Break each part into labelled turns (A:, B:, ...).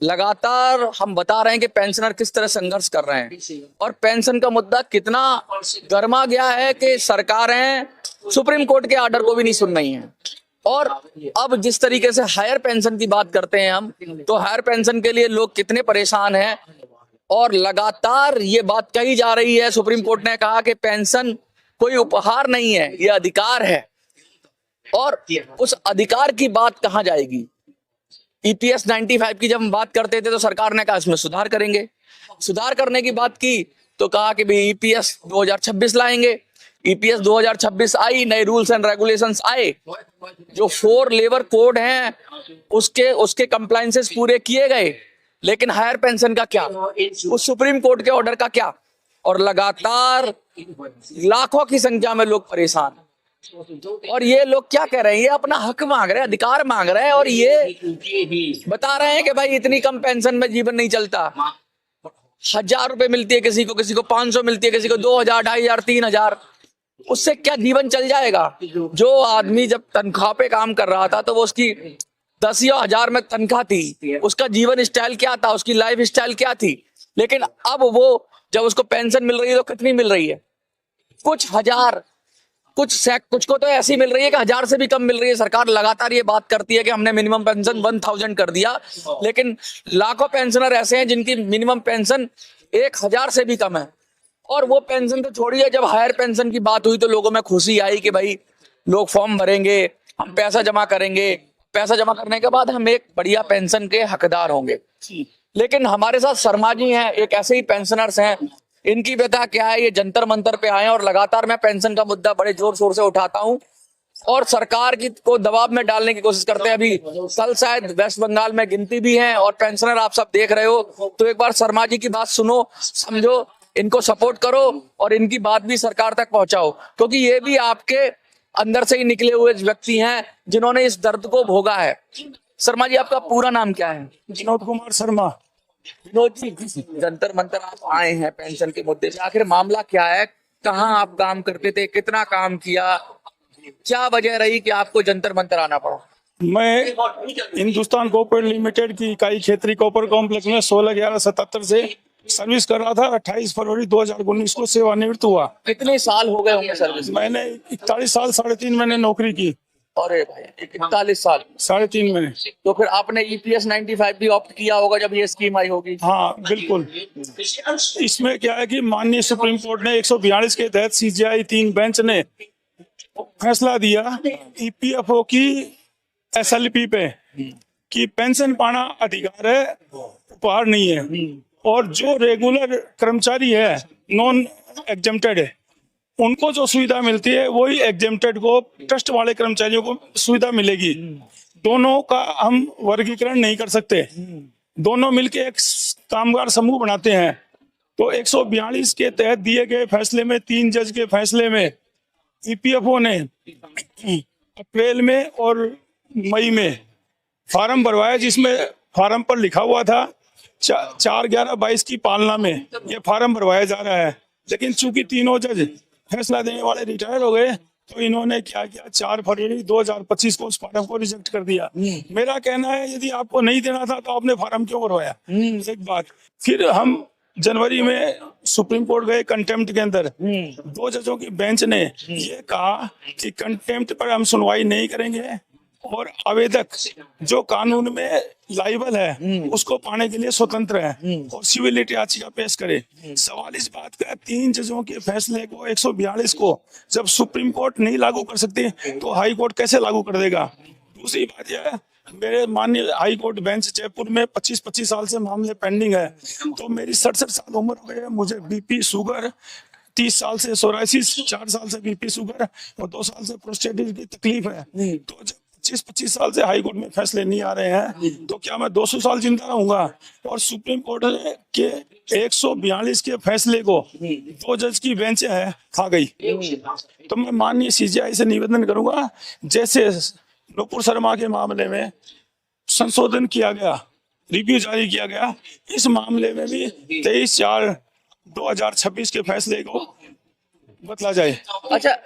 A: लगातार हम बता रहे हैं कि पेंशनर किस तरह संघर्ष कर रहे हैं और पेंशन का मुद्दा कितना गर्मा गया है कि सरकारें सुप्रीम कोर्ट के ऑर्डर को भी नहीं सुन रही हैं। और अब जिस तरीके से हायर पेंशन की बात करते हैं हम, तो हायर पेंशन के लिए लोग कितने परेशान हैं। और लगातार ये बात कही जा रही है, सुप्रीम कोर्ट ने कहा कि पेंशन कोई उपहार नहीं है, ये अधिकार है। और उस अधिकार की बात कहाँ जाएगी? ईपीएस 95 की जब हम बात करते थे तो सरकार ने कहा इसमें सुधार करेंगे। सुधार करने की बात की तो कहा कि भाई ईपीएस 2026 लाएंगे। ईपीएस 2026 आई, नए रूल्स एंड रेगुलेशंस आए, जो 4 लेबर कोड हैं उसके कंप्लायंसेस पूरे किए गए। लेकिन हायर पेंशन का क्या, उस सुप्रीम कोर्ट के ऑर्डर का क्या? और लगातार लाखों की संख्या में लोग परेशान। और ये लोग क्या कह रहे हैं? ये अपना हक मांग रहे हैं, अधिकार मांग रहे हैं। और ये बता रहे हैं कि भाई इतनी कम पेंशन में जीवन नहीं चलता। 1000 रुपए मिलती है किसी को 500 मिलती है, किसी को 2000, 2500, 3000। उससे क्या जीवन चल जाएगा? जो आदमी जब तनख्वाह पे काम कर रहा था तो वो उसकी 10 या 1000 में तनख्वाह थी, उसका जीवन स्टाइल क्या था, उसकी लाइफ स्टाइल क्या थी। लेकिन अब वो जब उसको पेंशन मिल रही है तो कितनी मिल रही है? कुछ हजार, कुछ को तो ऐसी मिल रही है कि 1000 से भी कम मिल रही है। सरकार लगातार ये बात करती है कि हमने मिनिमम पेंशन 1000 कर दिया, लेकिन लाखों पेंशनर ऐसे हैं जिनकी मिनिमम पेंशन 1000 से भी कम है। और वो पेंशन तो छोड़िए, जब हायर पेंशन की बात हुई तो लोगों में खुशी आई कि भाई लोग फॉर्म भरेंगे, हम पैसा जमा करेंगे, पैसा जमा करने के बाद हम एक बढ़िया पेंशन के हकदार होंगे। लेकिन हमारे साथ शर्मा जी हैं, एक ऐसे ही पेंशनर्स हैं। इनकी व्यथा क्या है? ये जंतर मंतर पे आए और लगातार मैं पेंशन का मुद्दा बड़े जोर शोर से उठाता हूं और सरकार की को दबाव में डालने की कोशिश करते हैं। अभी कल शायद वेस्ट बंगाल में गिनती भी है और पेंशनर आप सब देख रहे हो, तो एक बार शर्मा जी की बात सुनो, समझो, इनको सपोर्ट करो और इनकी बात भी सरकार तक पहुंचाओ, क्योंकि ये भी आपके अंदर से ही निकले हुए व्यक्ति हैं जिन्होंने इस दर्द को भोगा है। शर्मा जी, आपका पूरा नाम क्या है?
B: विनोद कुमार शर्मा।
A: विनोद जी, जंतर मंतर आप आए हैं पेंशन के मुद्दे से, आखिर मामला क्या है? कहाँ आप काम करते थे, कितना काम किया, क्या वजह रही कि आपको जंतर मंतर आना पड़ा?
B: मैं हिंदुस्तान कॉपर लिमिटेड की इकाई क्षेत्रीय कॉपर कॉम्प्लेक्स में 16/11/77 से सर्विस कर रहा था। 28 फरवरी 2019 को सेवानिवृत्त हुआ।
A: कितने साल हो गए होंगे सर्विस?
B: मैंने 41 साल 3.5 महीने नौकरी की।
A: अरे भाई, 41 साल,
B: 3.5 महीने।
A: तो फिर आपने ईपीएस 95 भी ऑप्ट किया होगा जब ये स्कीम आई होगी?
B: हाँ बिल्कुल। इसमें क्या है कि माननीय सुप्रीम कोर्ट ने 142 के तहत सीजीआई 3 बेंच ने फैसला दिया ईपीएफओ की एसएलपी पे कि पेंशन पाना अधिकार है, उपहार नहीं है। और जो रेगुलर कर्मचारी है, नॉन एग्जेम्प्टेड है, उनको जो सुविधा मिलती है वही एग्जेम्प्टेड को, ट्रस्ट वाले कर्मचारियों को सुविधा मिलेगी। दोनों का हम वर्गीकरण नहीं कर सकते, दोनों मिलके एक कामगार समूह बनाते हैं। तो 142 के तहत दिए गए फैसले में, 3 जज के फैसले में ईपीएफओ ने अप्रैल में और मई में फार्म भरवाया, जिसमें फार्म पर लिखा हुआ था 4/11/22 की पालना में ये फार्म भरवाया जा रहा है। लेकिन चूंकि तीनों जज फैसला देने वाले रिटायर हो गए तो इन्होंने क्या किया, 4 फरवरी 2025 को उस फार्म को रिजेक्ट कर दिया। मेरा कहना है यदि आपको नहीं देना था तो आपने फार्म क्यों भरवाया? एक बात। फिर हम जनवरी में सुप्रीम कोर्ट गए कंटेम्प्ट के अंदर। 2 जजों की बेंच ने ये कहा कि कंटेम्प्ट पर हम सुनवाई नहीं करेंगे और आवेदक जो कानून में लाइबल है उसको पाने के लिए स्वतंत्र है और सिविलिटी याचिका पेश करे। सवाल इस बात का, 3 जजों के फैसले को 142 को जब सुप्रीम कोर्ट नहीं लागू कर सकती तो हाई कोर्ट कैसे लागू कर देगा? दूसरी बात यह है, मेरे माननीय हाई कोर्ट बेंच जयपुर में 25 साल से मामले पेंडिंग है। तो मेरी 67 साल उम्र हो गई है, मुझे बीपी शुगर, 30 साल से सोराइसिस, 4 साल से बीपी शुगर और 2 साल से प्रोस्टेटिस की तकलीफ है। तो जब 25 साल से हाई कोर्ट में फैसले नहीं आ रहे हैं तो क्या मैं 200 साल जिंदा रहूंगा? और सुप्रीम कोर्ट के 142 के फैसले को 2 जज की बेंच है खा गई। तो मैं माननीय सीजीआई से निवेदन करूंगा, जैसे नुपुर शर्मा के मामले में संशोधन किया गया, रिव्यू जारी किया गया, इस मामले में भी 23/4/2026 के फैसले को बदला जाए।
A: अच्छा,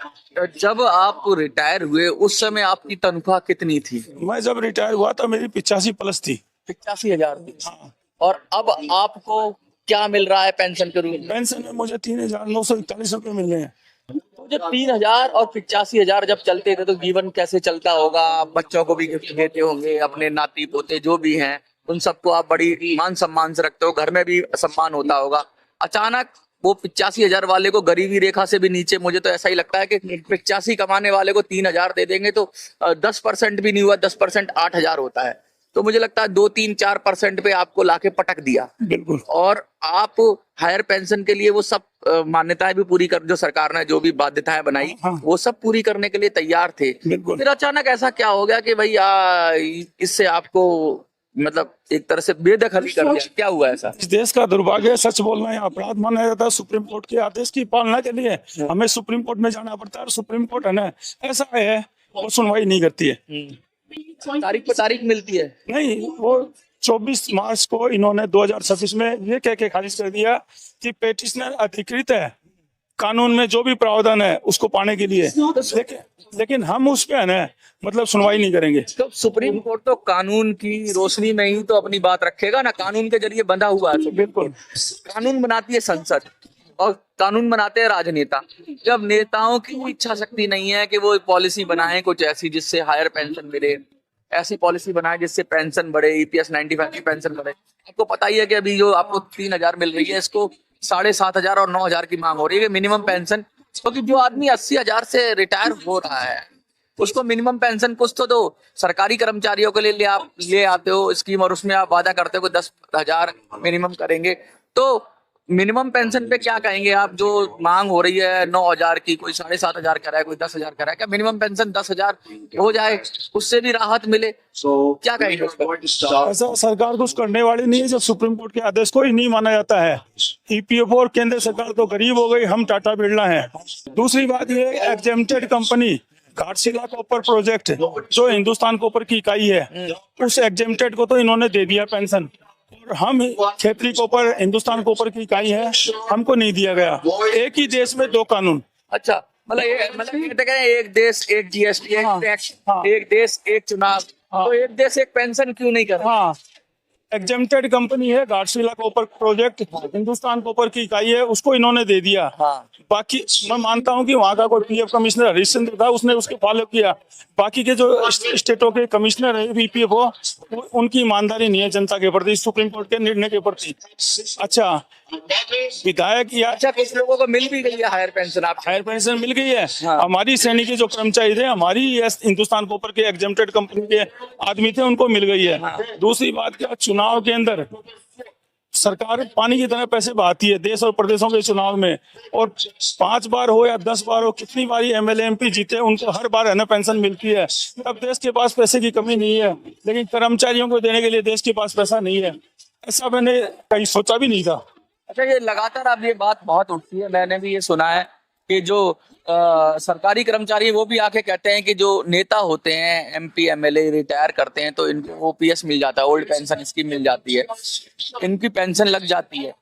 A: जब आप रिटायर हुए उस समय आपकी तनख्वाह कितनी थी?
B: मैं जब रिटायर हुआ था मेरी 85 प्लस थी।
A: 85,000।
B: हाँ,
A: और अब आपको क्या मिल रहा है पेंशन के रूप में?
B: पेंशन में मुझे 3,941 रुपये मिल रहे हैं।
A: तो जो 3,000 और 85,000 जब चलते थे तो जीवन कैसे चलता होगा? आप बच्चों को भी गिफ्ट देते होंगे, अपने नाती पोते जो भी हैं उन सबको आप बड़ी मान सम्मान से रखते हो, घर में भी सम्मान होता होगा। अचानक वो 85,000 वाले को गरीबी रेखा से भी नीचे, मुझे तो ऐसा ही लगता है कि 85 कमाने वाले को 3,000 दे देंगे तो 10% भी नहीं हुआ, 10% 8,000 होता है। तो मुझे लगता है 2-3-4% पे आपको लाके पटक दिया।
B: बिल्कुल।
A: और आप हायर पेंशन के लिए वो सब मान्यताएं भी पूरी कर, जो सरकार ने जो भी बाध्यताएं बनाई
B: हाँ।
A: वो सब पूरी करने के लिए तैयार थे।
B: बिल्कुल।
A: फिर अचानक ऐसा क्या हो गया कि भाई इससे आपको मतलब एक तरह से बेदखल कर दिया? क्या हुआ ऐसा?
B: इस देश का दुर्भाग्य है, सच बोलना है अपराध माना जाता है। सुप्रीम कोर्ट के आदेश की पालना के लिए हमें सुप्रीम कोर्ट में जाना पड़ता है, और सुप्रीम कोर्ट है ना ऐसा है वो सुनवाई नहीं करती है।
A: तारीख पे तारीख मिलती है
B: नहीं, वो 24 मार्च को इन्होंने 2026 में ये कह के खारिज कर दिया कि पेटिशनर अधिकृत है, कानून में जो भी प्रावधान है उसको पाने के लिए, लेकिन हम उस पे है ना मतलब सुनवाई नहीं करेंगे।
A: तो सुप्रीम कोर्ट तो कानून की रोशनी में ही तो अपनी बात रखेगा ना, कानून के जरिए बंधा हुआ है।
B: बिल्कुल।
A: कानून बनाती है संसद और कानून बनाते हैं राजनेता। जब नेताओं की इच्छा शक्ति नहीं है कि वो पॉलिसी बनाएं कुछ ऐसी जिससे हायर पेंशन मिले, ऐसी पॉलिसी बनाए जिससे पेंशन बढ़े, EPS 95 की पेंशन बढ़े। आपको पता ही है कि अभी जो आपको 3,000 मिल रही है, इसको 7,500 और 9,000 की मांग हो रही है मिनिमम पेंशन। क्योंकि जो आदमी 80,000 से रिटायर हो रहा है उसको मिनिमम पेंशन कुछ तो दो। सरकारी कर्मचारियों के लिए ले आते हो स्कीम और उसमें आप वादा करते हो कि 10,000 मिनिमम करेंगे। तो मिनिमम पेंशन पे क्या कहेंगे आप? जो मांग हो रही है 9,000 की, कोई 7,500 कह रहा है, कोई 10,000 कह रहा है, क्या मिनिमम पेंशन 10,000 हो जाए, उससे भी राहत मिले? क्या कहेंगे उस पर?
B: ऐसा सरकार कुछ करने वाली नहीं है जब सुप्रीम कोर्ट के आदेश को ही नहीं माना जाता है। EPFO और केंद्र सरकार तो गरीब हो गई, हम टाटा बिरला हैं। दूसरी बात ये exempted company Ghatshila copper project जो हिंदुस्तान कॉपर की इकाई है, उस एग्जेम्प्टेड को तो इन्होंने दे दिया पेंशन, और हम क्षेत्रीय कॉपर हिंदुस्तान कॉपर की इकाई है, हमको नहीं दिया गया। एक ही देश में 2 कानून।
A: अच्छा, मतलब एक देश एक GST, एक टैक्स, एक देश एक चुनाव, तो एक देश एक पेंशन क्यों नहीं कर रहा?
B: हाँ, एग्जेम्प्टेड कंपनी है Ghatshila copper project, Hindustan copper की इकाई है, उसको इन्होंने दे दिया।
A: हाँ।
B: बाकी मैं मानता हूं कि वहां का कोई PF कमिश्नर हरिश्चंद्र था, उसने उसको फॉलो किया। बाकी के जो स्टेटों के कमिश्नर है EPFO, उनकी ईमानदारी नहीं है जनता के प्रति, सुप्रीम कोर्ट के निर्णय के प्रति। अच्छा, विधायक या
A: अच्छा, कुछ लोगों को मिल भी गई है हायर पेंशन? आप
B: हायर पेंशन मिल गई है।
A: हाँ।
B: हमारी श्रेणी के जो कर्मचारी थे, हमारी हिंदुस्तान कॉपर के एग्जेम्प्टेड कंपनी के आदमी थे, उनको मिल गई है।
A: हाँ।
B: दूसरी बात क्या, चुनाव के अंदर सरकार पानी की तरह पैसे बहाती है देश और प्रदेशों के चुनाव में, और 5 बार हो या 10 बार हो, कितनी बारी MLA MP जीते, उनको हर बार है ना पेंशन मिलती है। अब देश के पास पैसे की कमी नहीं है, लेकिन कर्मचारियों को देने के लिए देश के पास पैसा नहीं है, ऐसा मैंने कहीं सोचा भी नहीं था।
A: अच्छा, ये लगातार अब ये बात बहुत उठती है, मैंने भी ये सुना है कि जो सरकारी कर्मचारी वो भी आके कहते हैं कि जो नेता होते हैं MP MLA रिटायर करते हैं तो इनको OPS मिल जाता है, ओल्ड पेंशन स्कीम मिल जाती है, इनकी पेंशन लग जाती है।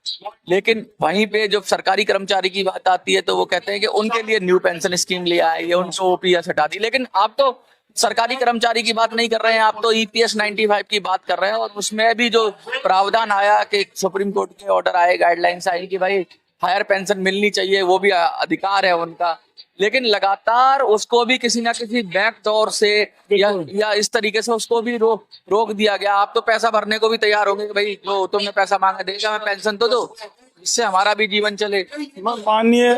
A: लेकिन वहीं पे जब सरकारी कर्मचारी की बात आती है तो वो कहते हैं कि उनके लिए न्यू पेंशन स्कीम लिया है, ये उनको OPS हटा दी। लेकिन आप तो सरकारी कर्मचारी की बात नहीं कर रहे हैं, आप तो EPS 95 की बात कर रहे हैं, और उसमें भी जो प्रावधान आया कि सुप्रीम कोर्ट के ऑर्डर आए, गाइडलाइंस आई कि भाई हायर पेंशन मिलनी चाहिए, वो भी अधिकार है उनका। लेकिन लगातार उसको भी किसी ना किसी बैक डोर से या इस तरीके से उसको भी रोक दिया गया। आप तो पैसा भरने को भी तैयार होंगे कि भाई जो तुमने पैसा मांगा देगा, मैं पेंशन तो दो, इससे हमारा भी जीवन चले।
B: माननीय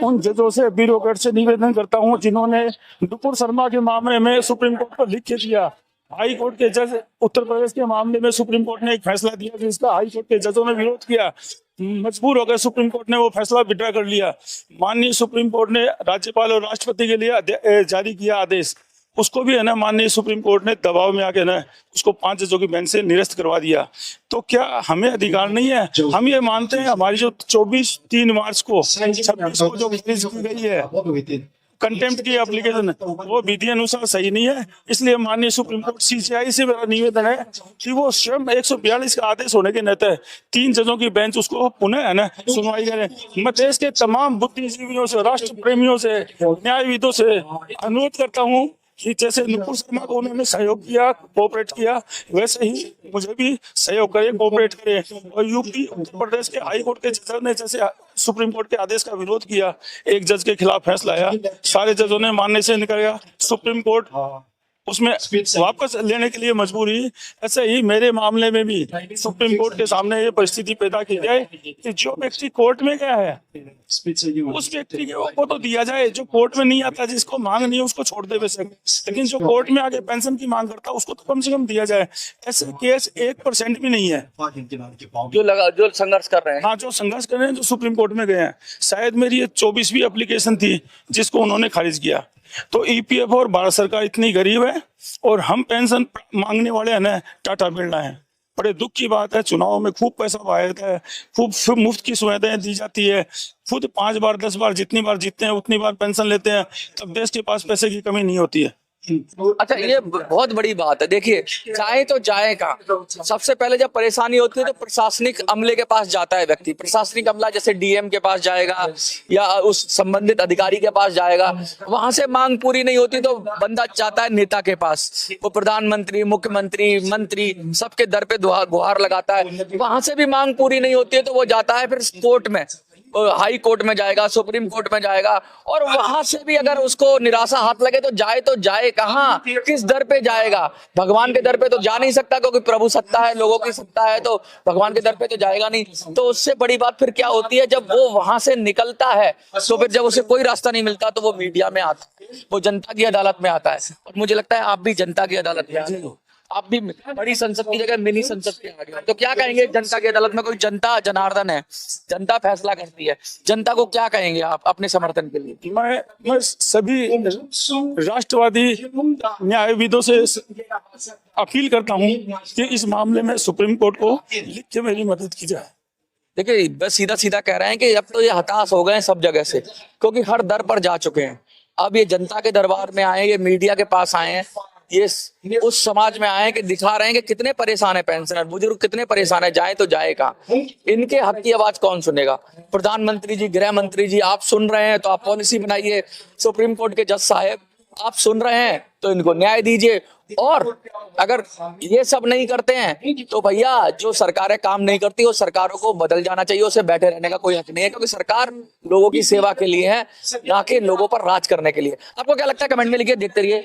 B: उन जजों से, ब्यूरोक्रेट से निवेदन करता हूं जिन्होंने नुपुर शर्मा के मामले में सुप्रीम कोर्ट को लिख के दिया। हाई कोर्ट के जज उत्तर प्रदेश के मामले में सुप्रीम कोर्ट ने एक फैसला दिया जिसका हाई कोर्ट के जजों ने विरोध किया, मजबूर होकर सुप्रीम कोर्ट ने वो फैसला विड्रॉ कर लिया। माननीय सुप्रीम कोर्ट ने राज्यपाल और राष्ट्रपति के लिए जारी किया आदेश, उसको भी है ना माननीय सुप्रीम कोर्ट ने दबाव में आके ना उसको 5 जजों की बेंच से निरस्त करवा दिया। तो क्या हमें अधिकार नहीं है? हम ये मानते हैं हमारी जो 24-3 मार्च को 26 को जो रिलीज की गई है कंटेम्प्ट की एप्लीकेशन, वो विधि अनुसार सही नहीं है। इसलिए माननीय सुप्रीम कोर्ट CCI से मेरा निवेदन है कि वो स्वयं 142 का आदेश होने के नाते 3 जजों की बेंच उसको पुनः है ना सुनवाई करें। मैं देश के तमाम बुद्धिजीवियों से, राष्ट्र प्रेमियों से, न्यायविदों से अनुरोध करता हूँ कि जैसे नुपुर शर्मा को उन्होंने सहयोग किया, कोऑपरेट किया, वैसे ही मुझे भी सहयोग करे, कोऑपरेट करे। और यूपी उत्तर प्रदेश के हाई कोर्ट के जज ने जैसे सुप्रीम कोर्ट के आदेश का विरोध किया, एक जज के खिलाफ फैसला आया, सारे जजों ने मानने से इनकार किया, सुप्रीम कोर्ट उसमें वापस लेने के लिए मजबूर हुई। ऐसे ही मेरे मामले में भी सुप्रीम कोर्ट के सामने ये परिस्थिति पैदा की जाए कि जो व्यक्ति कोर्ट में गया है उस व्यक्ति को तो दिया जाए, जो कोर्ट में नहीं आता, जिसको मांग नहीं है उसको छोड़ दे बेशक, लेकिन जो कोर्ट में आके पेंशन की मांग करता है उसको तो कम से कम दिया जाए। ऐसे केस 1% भी नहीं है
A: जो संघर्ष कर रहे हैं।
B: हाँ, जो संघर्ष कर रहे हैं, जो सुप्रीम कोर्ट में गए हैं। शायद मेरी ये 24वीं एप्लीकेशन थी जिसको उन्होंने खारिज किया। तो ईपीएफओ और भारत सरकार इतनी गरीब है और हम पेंशन मांगने वाले हैं ना, टाटा बिरला है। बड़े दुख की बात है, चुनाव में खूब पैसा पाया जाता है, खूब मुफ्त की सुविधाएं दी जाती है, खुद 5 बार 10 बार जितनी बार जीतते हैं उतनी बार पेंशन लेते हैं, तब देश के पास पैसे की कमी नहीं होती है।
A: अच्छा, ये बहुत बड़ी बात है। देखिए, चाहे तो जाए का, सबसे पहले जब परेशानी होती है तो प्रशासनिक अमले के पास जाता है व्यक्ति। प्रशासनिक अमला जैसे डीएम के पास जाएगा या उस संबंधित अधिकारी के पास जाएगा, वहां से मांग पूरी नहीं होती तो बंदा जाता है नेता के पास। वो प्रधानमंत्री, मुख्यमंत्री, मंत्री सबके दर पे गुहार लगाता है। वहां से भी मांग पूरी नहीं होती है तो वो जाता है फिर कोर्ट में, हाई कोर्ट में जाएगा, सुप्रीम कोर्ट में जाएगा, और वहां से भी अगर उसको निराशा हाथ लगे तो जाए कहाँ, किस दर पे जाएगा? भगवान के दर पे तो जा नहीं सकता, क्योंकि प्रभु सत्ता है, लोगों की सत्ता है, तो भगवान के दर पे तो जाएगा नहीं। तो उससे बड़ी बात फिर क्या होती है, जब वो वहां से निकलता है तो फिर जब उसे कोई रास्ता नहीं मिलता तो वो मीडिया में आता है, वो जनता की अदालत में आता है। और मुझे लगता है आप भी जनता की अदालत में आ गए हो, आप भी बड़ी संसद की जगह मिनी संसद पे आ गए। तो क्या कहेंगे जनता की अदालत में? कोई जनता जनार्दन है, जनता फैसला करती है, जनता को क्या कहेंगे आप अपने समर्थन के लिए?
B: मैं सभी राष्ट्रवादी न्यायविदों से अपील करता हूं कि इस मामले में सुप्रीम कोर्ट को लिख के मेरी मदद की जाए।
A: देखिए, बस सीधा सीधा कह रहे हैं कि अब तो ये हताश हो गए हैं सब जगह से, क्योंकि हर दर पर जा चुके हैं। अब ये जनता के दरबार में आए, ये मीडिया के पास आए हैं, ये उस समाज में आए हैं कि दिखा रहे हैं कि कितने परेशान है पेंशनर, बुजुर्ग कितने परेशान है, जाए तो जाए कहाँ? इनके हक की आवाज कौन सुनेगा? प्रधानमंत्री जी, गृह मंत्री जी, आप सुन रहे हैं तो आप पॉलिसी बनाइए। सुप्रीम कोर्ट के जज साहब, आप सुन रहे हैं तो इनको न्याय दीजिए। और अगर ये सब नहीं करते हैं तो भैया, जो सरकारें काम नहीं करती वो सरकारों को बदल जाना चाहिए, उसे बैठे रहने का कोई हक नहीं है, क्योंकि सरकार लोगों की सेवा के लिए है, ना कि लोगों पर राज करने के लिए। आपको क्या लगता है? कमेंट में लिखिए, देखते रहिए।